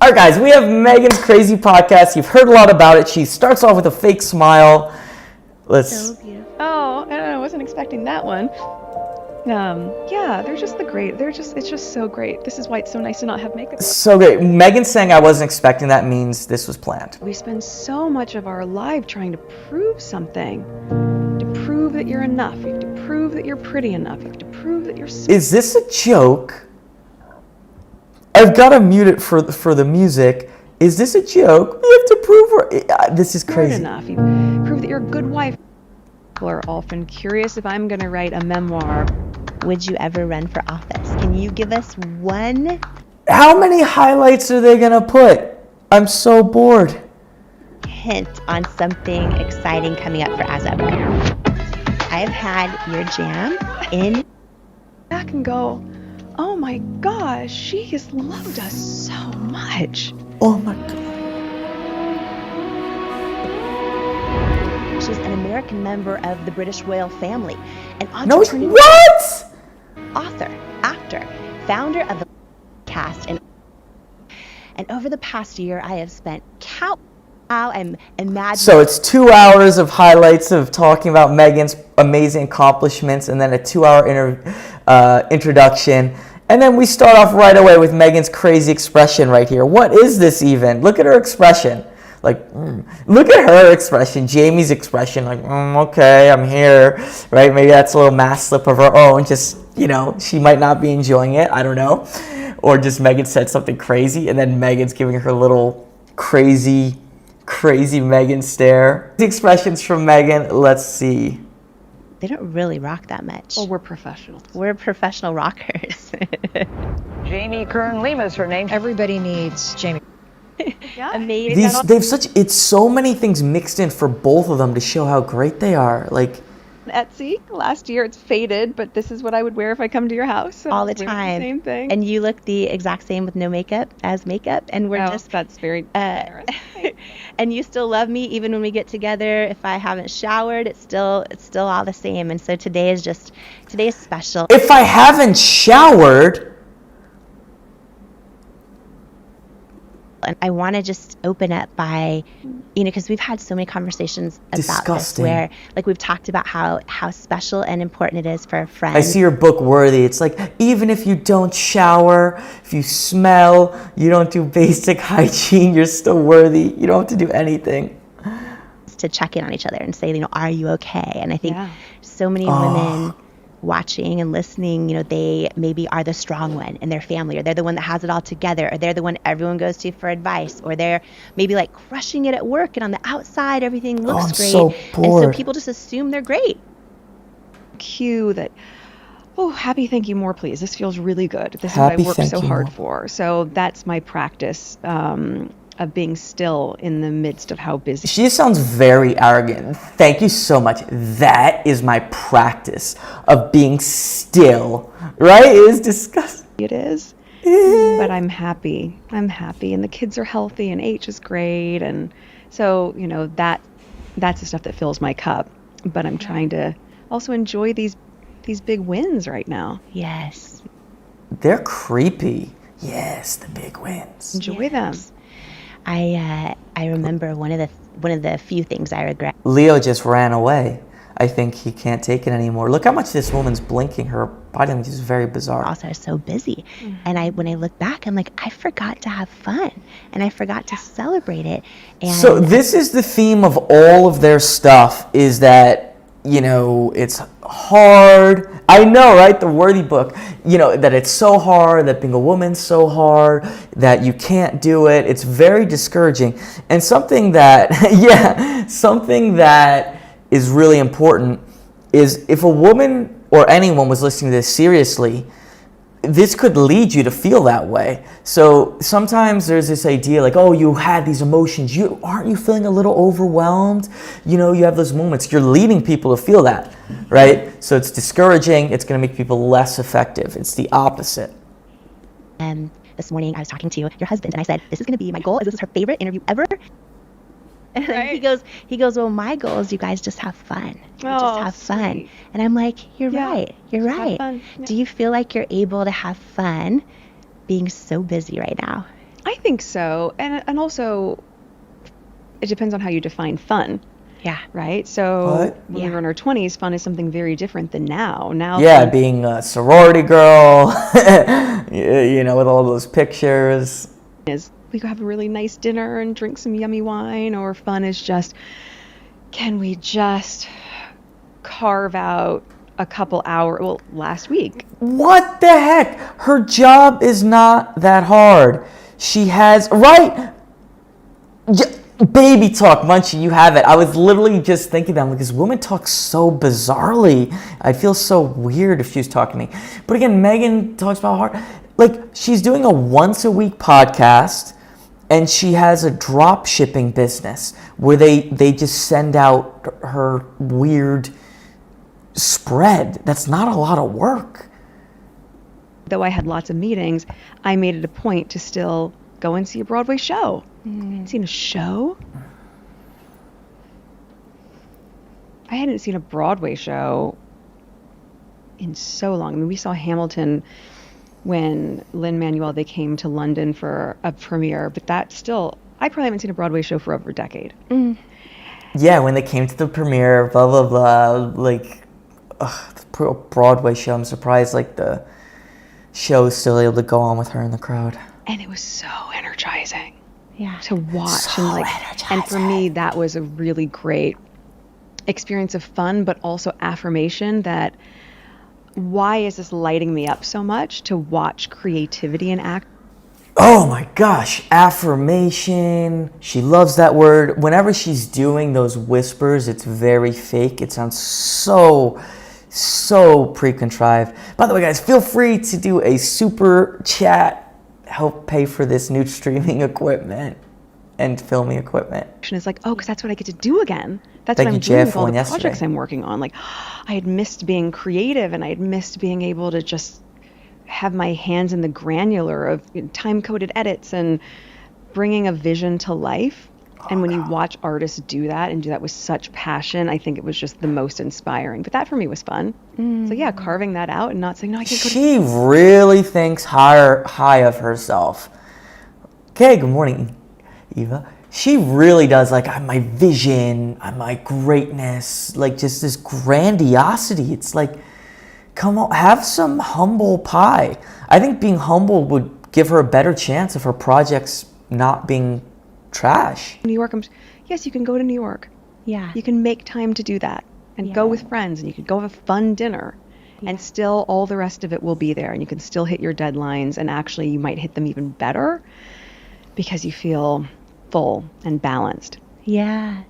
All right, guys, we have Meghan's crazy podcast. You've heard a lot about it. She starts off with a fake smile. So beautiful. Oh, I wasn't expecting that one. Yeah, they're just it's just so great. This is why it's so nice to not have makeup. So great. Meghan saying I wasn't expecting that means this was planned. We spend so much of our life trying to prove something. To prove that you're enough. You have to prove that you're pretty enough. You have to prove that you're Is this a joke? I've got to mute it for the music. Is this a joke? We have to prove this is crazy. Enough. You prove that you're a good wife. People are often curious if I'm going to write a memoir. Would you ever run for office? Can you give us one? How many highlights are they going to put? I'm so bored. Hint on something exciting coming up for ASAP. I've had your jam in. Back and go, oh my gosh, she has loved us so much. Oh my God. She's an American member of the British royal family, an entrepreneur. No, what? Author, actor, founder of the cast, and over the past year, I have spent I'm imagining. So it's 2 hours of highlights of talking about Meghan's amazing accomplishments, and then a 2-hour introduction. And then we start off right away with Meghan's crazy expression right here. What is this even? Look at her expression. Look at her expression. Jamie's expression, okay, I'm here, right? Maybe that's a little mask slip of her own. Just, she might not be enjoying it. I don't know. Or just Meghan said something crazy, and then Meghan's giving her little crazy Meghan stare. The expressions from Meghan, let's see. They don't really rock that much. Well, we're professionals. We're professional rockers. Jamie Kern-Lima is her name. Everybody needs Jamie. Yeah. Amazing. It's so many things mixed in for both of them to show how great they are. Etsy, last year it's faded, but this is what I would wear if I come to your house. So all the time. Same thing. And you look the exact same with no makeup as makeup, and we're that's very generous. And you still love me even when we get together. If I haven't showered, it's still all the same. And so today is special. If I haven't showered. And I want to just open up by, because we've had so many conversations about this where, we've talked about how special and important it is for a friend. I see your book, Worthy. It's even if you don't shower, if you smell, you don't do basic hygiene, you're still worthy. You don't have to do anything. To check in on each other and say, are you okay? And I think so many women watching and listening, they maybe are the strong one in their family, or they're the one that has it all together, or they're the one everyone goes to for advice, or they're maybe crushing it at work, and on the outside everything looks great. So bored. And so people just assume they're great. Cue that, happy, thank you, more please. This feels really good. This is what I work so hard for. So that's my practice of being still in the midst of how busy. She sounds very arrogant. Thank you so much. That is my practice of being still. Right? It is disgusting. It is. But I'm happy. And the kids are healthy, and H is great. And so, that's the stuff that fills my cup. But I'm trying to also enjoy these big wins right now. Yes. They're creepy. Yes, the big wins. Enjoy them. I remember one of the few things I regret. Leo just ran away. I think he can't take it anymore. Look how much this woman's blinking. Her body language is very bizarre. Also, I was so busy. Mm-hmm. And when I look back, I'm I forgot to have fun. And I forgot to celebrate it. And so this is the theme of all of their stuff, is that, it's hard. I know, right? The Worthy book, that it's so hard, that being a woman's so hard, that you can't do it. It's very discouraging. And something that is really important is if a woman or anyone was listening to this seriously, this could lead you to feel that way. So sometimes there's this idea you had these emotions. Aren't you feeling a little overwhelmed? You have those moments. You're leading people to feel that, right? So it's discouraging. It's going to make people less effective. It's the opposite. This morning I was talking to your husband, and I said, this is going to be my goal. This is her favorite interview ever. And he goes, well, my goal is you guys just have fun. Just have fun. And I'm like, you're right. You're right. Yeah. Do you feel like you're able to have fun being so busy right now? I think so. And also, it depends on how you define fun. Yeah. Right? So What? when we were in our 20s, fun is something very different than now. Now, Yeah, being a sorority girl, with all those pictures. is we go have a really nice dinner and drink some yummy wine, or fun is just, can we just carve out a couple hours? Well, last week. What the heck? Her job is not that hard. She has, right? Baby talk, Munchie, you have it. I was literally just thinking that, I'm like, this woman talks so bizarrely. I'd feel so weird if she was talking to me. But again, Meghan talks about hard. Like, she's doing a once a week podcast, and she has a drop shipping business where they just send out her weird spread. That's not a lot of work. Though I had lots of meetings, I made it a point to still go and see a Broadway show. I hadn't seen a show? I hadn't seen a Broadway show in so long. I mean, we saw Hamilton when Lin-Manuel, they came to London for a premiere, but that still, I probably haven't seen a Broadway show for over a decade. Yeah, when they came to the premiere, blah, blah, blah, like, the Broadway show, I'm surprised, like, the show is still able to go on with her in the crowd. And it was so energizing. Yeah. To watch. So And for me, that was a really great experience of fun, but also affirmation that why is this lighting me up so much to watch creativity and act? Oh my gosh, affirmation. She loves that word. Whenever she's doing those whispers, it's very fake. It sounds so pre-contrived. By the way, guys, feel free to do a super chat. Help pay for this new streaming equipment and filming equipment. Is like, oh, because that's what I get to do again. That's Thank what I'm you, doing Jeff, with all on the yesterday. projects I'm working on. Like, I had missed being creative, and I had missed being able to just have my hands in the granular of time-coded edits and bringing a vision to life. And when you watch artists do that and do that with such passion, I think it was just the most inspiring. But that for me was fun. So yeah, carving that out and not saying, no, I can't go to... She really thinks high of herself. Okay, good morning, Eva. She really does, like, I'm my vision, I'm my greatness, like, just this grandiosity. It's like, come on, have some humble pie. I think being humble would give her a better chance of her projects not being trash. New York, yes, you can go to New York. Yeah. You can make time to do that and go with friends, and you can go have a fun dinner, and still all the rest of it will be there, and you can still hit your deadlines, and actually you might hit them even better because you feel full and balanced. Yeah.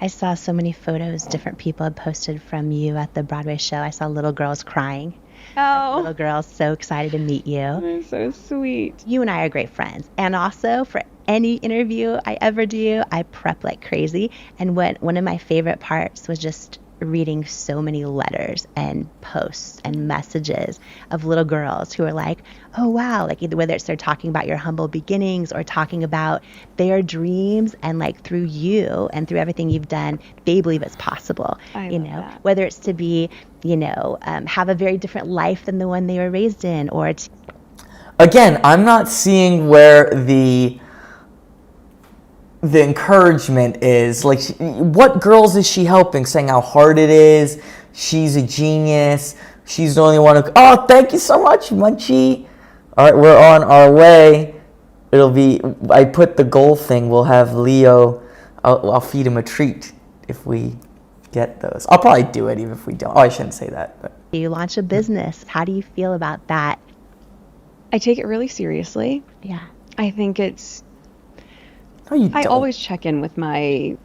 I saw so many photos different people had posted from you at the Broadway show. I saw little girls crying. Oh, Little girls so excited to meet you. they're so sweet. You and I are great friends. And also, for any interview I ever do, I prep like crazy. And one of my favorite parts was just reading so many letters and posts and messages of little girls who are like, oh wow, like either whether it's they're talking about your humble beginnings or talking about their dreams, and like through you and through everything you've done, they believe it's possible. I love that. Whether it's to be, have a very different life than the one they were raised in, or to... Again, I'm not seeing where the encouragement is. Like, what girls is she helping? Saying how hard it is. She's a genius. She's the only one who... Oh, thank you so much, Munchie. All right, we're on our way. It'll be... I put the goal thing. We'll have Leo... I'll feed him a treat if we get those. I'll probably do it even if we don't. Oh, I shouldn't say that. But. You launch a business. How do you feel about that? I take it really seriously. Yeah. I think it's... No, you I don't. always check in with my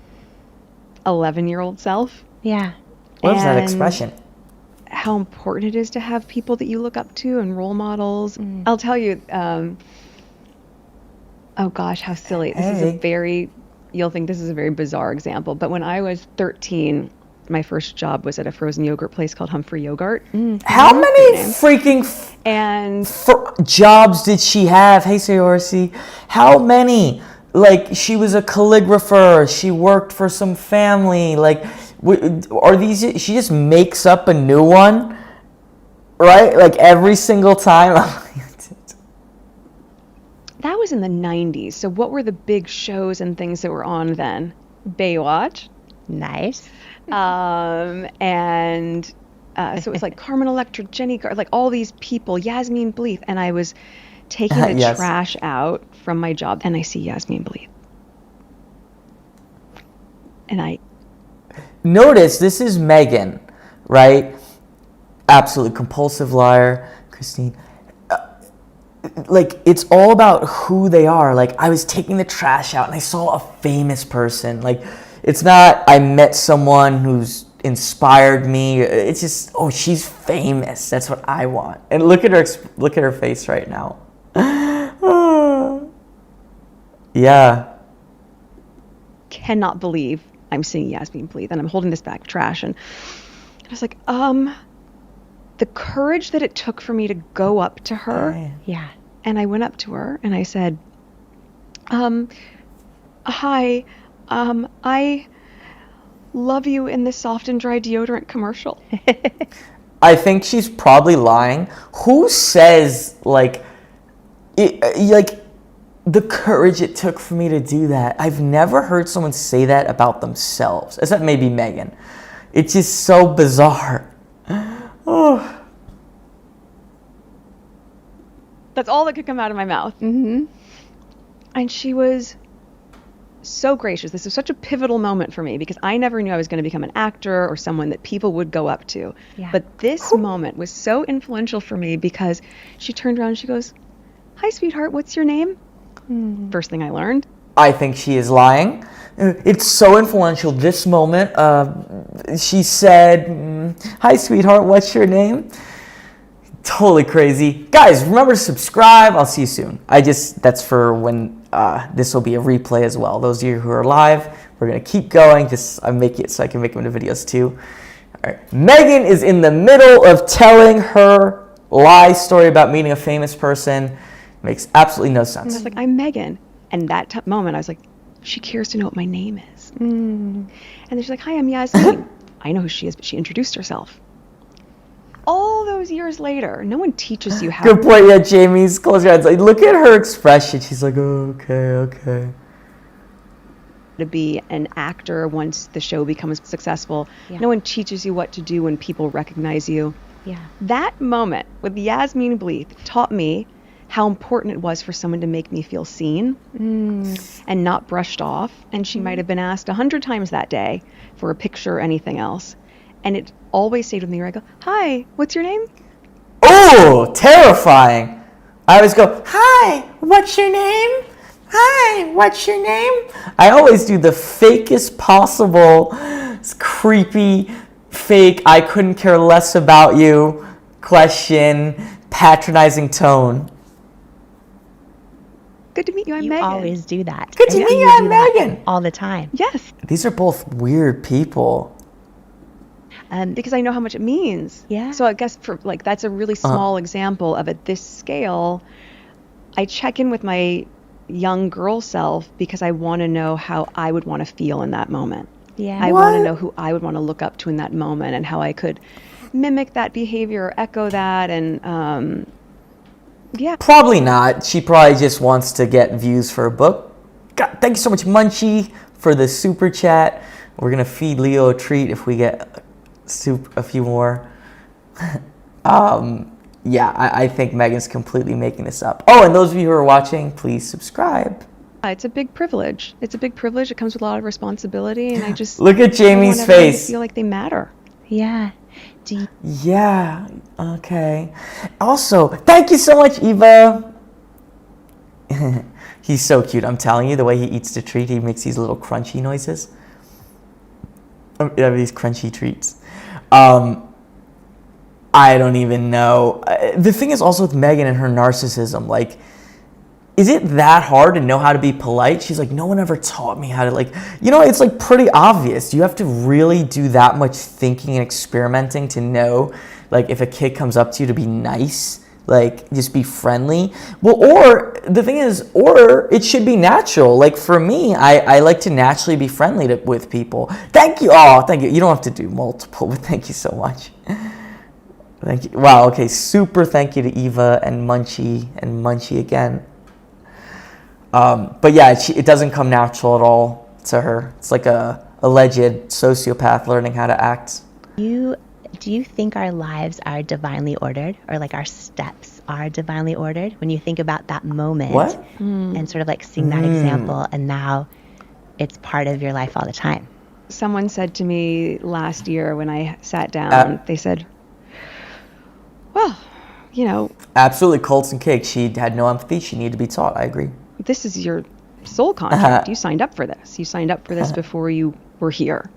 11-year-old self. Yeah. What is that and expression? How important it is to have people that you look up to and role models. I'll tell you, oh gosh, how silly. You'll think this is a very bizarre example, but when I was 13, my first job was at a frozen yogurt place called Humphrey Yogurt. How many freaking And jobs did she have? Hey, Sayorsi. How many? Like, she was a calligrapher. She worked for some family. Like, are these... She just makes up a new one, right? Like, every single time. that was in the 90s. So what were the big shows and things that were on then? Baywatch. Nice. And so it was like Carmen Electra, Jenny, like all these people, Yasmin Bleeth. And I was taking the Yes. trash out from my job, and I see Yasmin Bleeth. And I Notice this is Meghan, right? Absolute compulsive liar, Christine. Like, it's all about who they are. Like, I was taking the trash out and I saw a famous person. Like, it's not I met someone who's inspired me. It's just, oh, she's famous. That's what I want. And look at her face right now. Yeah. cannot believe I'm seeing Yasmin Bleeth, and I'm holding this bag of trash, and I was like, the courage that it took for me to go up to her. Yeah. And I went up to her and I said, hi, I love you in this soft and dry deodorant commercial. I think she's probably lying. Who says, like the courage it took for me to do that? I've never heard someone say that about themselves, except maybe Meghan. It's just so bizarre. Oh. That's all that could come out of my mouth. Mm-hmm. And she was so gracious. This was such a pivotal moment for me because I never knew I was going to become an actor or someone that people would go up to. Yeah. But this moment was so influential for me because she turned around and she goes, hi, sweetheart, what's your name? First thing I learned. I think she is lying. It's so influential, this moment. She said, hi, sweetheart, what's your name? Totally crazy. Guys, remember to subscribe. I'll see you soon. That's for when this will be a replay as well. Those of you who are live, we're going to keep going. I make it so I can make them into videos too. All right. Meghan is in the middle of telling her lie story about meeting a famous person. Makes absolutely no And I sense. was like, I'm Meghan. And that moment, I was like, she cares to know what my name is. And then she's like, hi, I'm Yasmin. I know who she is, but she introduced herself. All those years later, no one teaches you how Good point. Yeah, Jamie's close your eyes. Like, look at her expression. She's like, oh, okay. to be an actor once the show becomes successful. Yeah. No one teaches you what to do when people recognize you. Yeah. That moment with Yasmin Bleeth taught me how important it was for someone to make me feel seen and not brushed off. And she might have been asked 100 times that day for a picture or anything else. And it always stayed with me where I go, hi, what's your name? Oh, terrifying. I always go, hi, what's your name? Hi, what's your name? I always do the fakest possible, creepy, fake, I couldn't care less about you question, patronizing tone. Good to meet you, I'm You Meghan. always do that. Good to And meet you, do I'm that Meghan. all the time. Yes, These are both weird people. because I know how much it means. Yeah. So I guess that's a really small example of at this scale. I check in with my young girl self because I want to know how I would want to feel in that moment. Yeah. I What? want to know who I would want to look up to in that moment and how I could mimic that behavior or echo that. And yeah. Probably not. She probably just wants to get views for a book. God, thank you so much, Munchie, for the super chat. We're going to feed Leo a treat if we get a few more. Yeah, I think Meghan's completely making this up. Oh, and those of you who are watching, please subscribe. It's a big privilege. It's a big privilege. It comes with a lot of responsibility. And I just Look at Jamie's I want everyone to face. feel like they matter. Yeah. Do you, Yeah, okay. Also, thank you so much, Eva. He's so cute. I'm telling you, the way he eats the treat, he makes these little crunchy noises. These crunchy treats. I don't even know. The thing is also with Meghan and her narcissism, like, is it that hard to know how to be polite? She's like, no one ever taught me how to, like, it's like pretty obvious. You have to really do that much thinking and experimenting to know, like, if a kid comes up to you to be nice, like, just be friendly. Well, or the thing is, or it should be natural. Like, for me, I like to naturally be friendly with people. Thank you. Oh, thank you. You don't have to do multiple, but thank you so much. Thank you. Wow, okay, super thank you to Eva and Munchie again. But yeah, it doesn't come natural at all to her. It's like a alleged sociopath learning how to act. Do you think our lives are divinely ordered, or like our steps are divinely ordered? When you think about that moment What? and sort of like seeing that example, and now it's part of your life all the time. Someone said to me last year when I sat down, they said, well, you know. Absolutely, cults and cake. She had no empathy. She needed to be taught. I agree. This is your soul contract. You signed up for this. You signed up for this before you were here.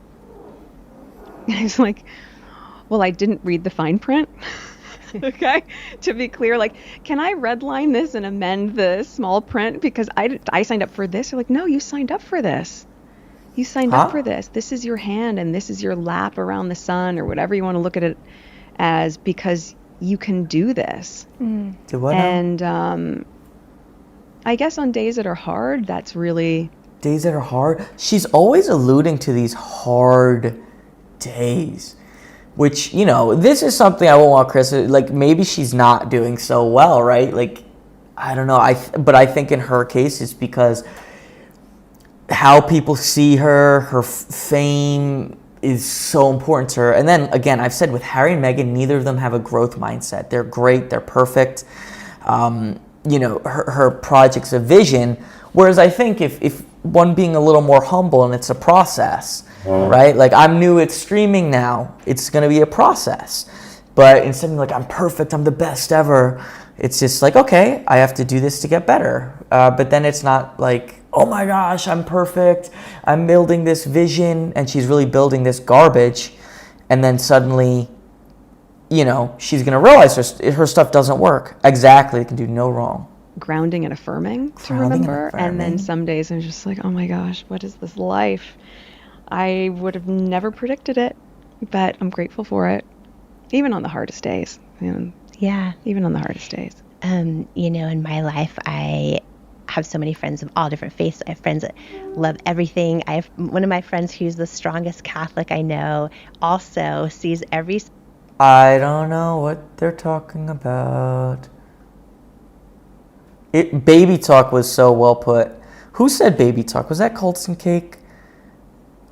And I was like, well, I didn't read the fine print. Okay, to be clear, like, can I redline this and amend the small print because I signed up for this? They're like, no, you signed up for this. You signed up for this. This is your hand and this is your lap around the sun, or whatever you want to look at it as, because you can do this. Do what now? And I guess on days that are hard, that's really... Days that are hard? She's always alluding to these hard days. Which, you know, this is something I won't want Chris, like, maybe she's not doing so well, right? Like, I don't know. But I think in her case, it's because how people see her fame is so important to her. And then, again, I've said with Harry and Meghan, neither of them have a growth mindset. They're great. They're perfect. You know, her project's a vision. Whereas I think if one being a little more humble, and it's a process, right? Like, I'm new at streaming now. It's going to be a process. But instead of like, I'm perfect, I'm the best ever, it's just like, okay, I have to do this to get better. But then it's not like, oh my gosh, I'm perfect. I'm building this vision, and she's really building this garbage. And then suddenly, you know, she's going to realize her stuff doesn't work. Exactly. It can do no wrong. Grounding and affirming to remember. And then some days I'm just like, oh my gosh, what is this life? I would have never predicted it, but I'm grateful for it, even on the hardest days. You know, Yeah. even on the hardest days. You know, in my life, I have so many friends of all different faiths. I have friends that love everything. I have one of my friends who's the strongest Catholic I know, also sees every... I don't know what they're talking about. Baby talk was so well put. Who said baby talk? Was that Colton Cake?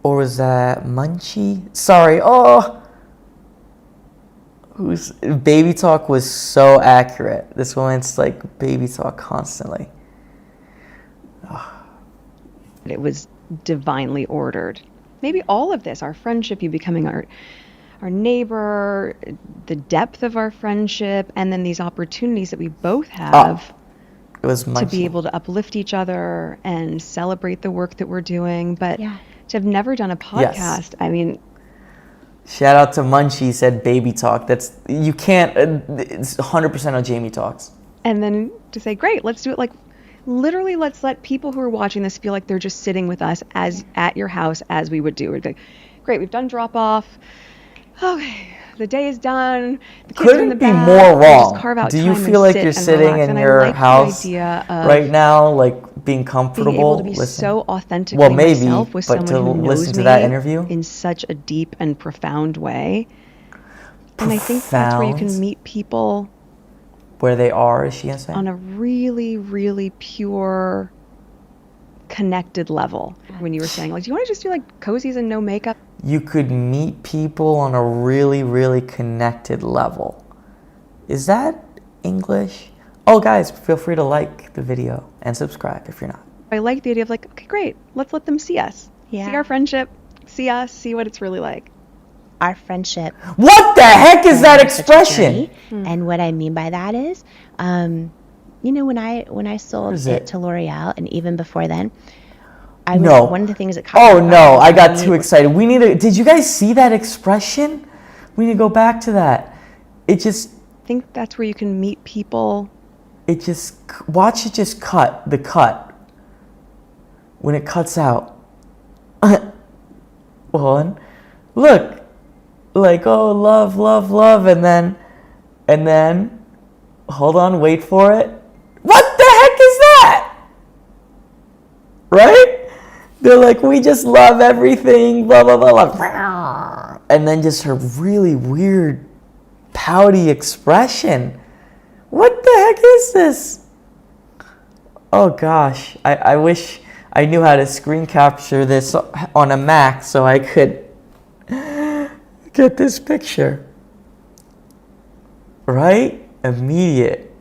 Or was that Munchie? Sorry. Baby talk was so accurate. This woman's like baby talk constantly. It was divinely ordered. Maybe all of this, our friendship, you becoming our neighbor, the depth of our friendship, and then these opportunities that we both have it was to be able to uplift each other and celebrate the work that we're doing. But to have never done a podcast, I mean... Shout out to Munchie, said baby talk. You can't, it's 100% on Jamie Talks. And then to say, great, let's do it. Like, literally, let's let people who are watching this feel like they're just sitting with us as at your house as we would do. We'd be like, great, we've done drop off. Okay, the day is done. The kids are in the Couldn't be back. more Just carve wrong. out Do you time feel and like sit you're and sitting relax. in And I your like the house idea of right now, like being comfortable? being able to be so authentically myself with but someone to who knows listen to me that interview? in such a deep and profound way. And I think that's where you can meet people where they are, is she gonna say? on a really, really pure, connected level. When you were saying, like, do you want to just do like cozies and no makeup? You could meet people on a really, really connected level. Is that English? Oh, guys, feel free to like the video and subscribe if you're not. I like the idea of like, okay, great, let's let them see us. See our friendship, see us, see what it's really like. Our friendship. What the heck is that expression? And what I mean by that is, you know, when I sold it to L'Oreal, and even before then, one of the things that caught me I got too excited. Did you guys see that expression? We need to go back to that. I think that's where you can meet people. Watch it just cut, the cut. When it cuts out. One, look, like, oh, love, love, love, and then, hold on, wait for it. What the heck is that? Right? They're like, we just love everything, blah, blah, blah, blah. And then just her really weird, pouty expression. What the heck is this? Oh gosh, I wish I knew how to screen capture this on a Mac so I could get this picture. Right? Immediate.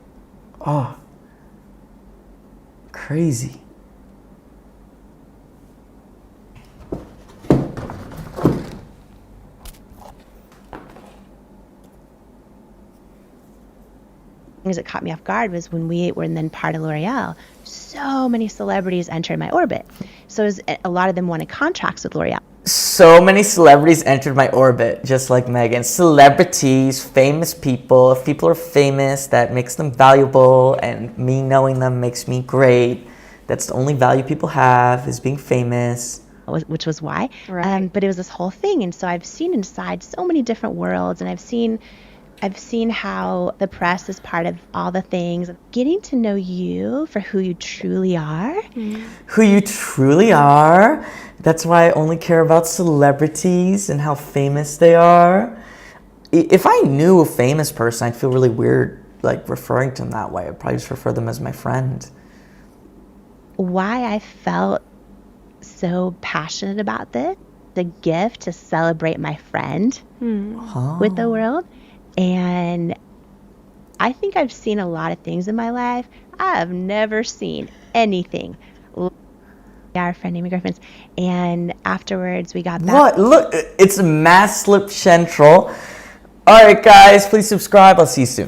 Oh, crazy. Things that caught me off guard was when we were then part of L'Oreal, so many celebrities entered my orbit. So a lot of them wanted contracts with L'Oreal. So many celebrities entered my orbit, just like Meghan. Celebrities, famous people. If people are famous, that makes them valuable, and me knowing them makes me great. That's the only value people have, is being famous. Which was why. Right. But it was this whole thing. And so I've seen inside so many different worlds, and I've seen how the press is part of all the things. Getting to know you for who you truly are. Who you truly are. That's why I only care about celebrities and how famous they are. If I knew a famous person, I'd feel really weird like referring to them that way. I'd probably just refer them as my friend. Why I felt so passionate about this, the gift to celebrate my friend with the world. And I think I've seen a lot of things in my life. I have never seen anything. Our friend named Griffins. And afterwards we got back. What? Look, it's Mass Slip Central. All right, guys, please subscribe. I'll see you soon.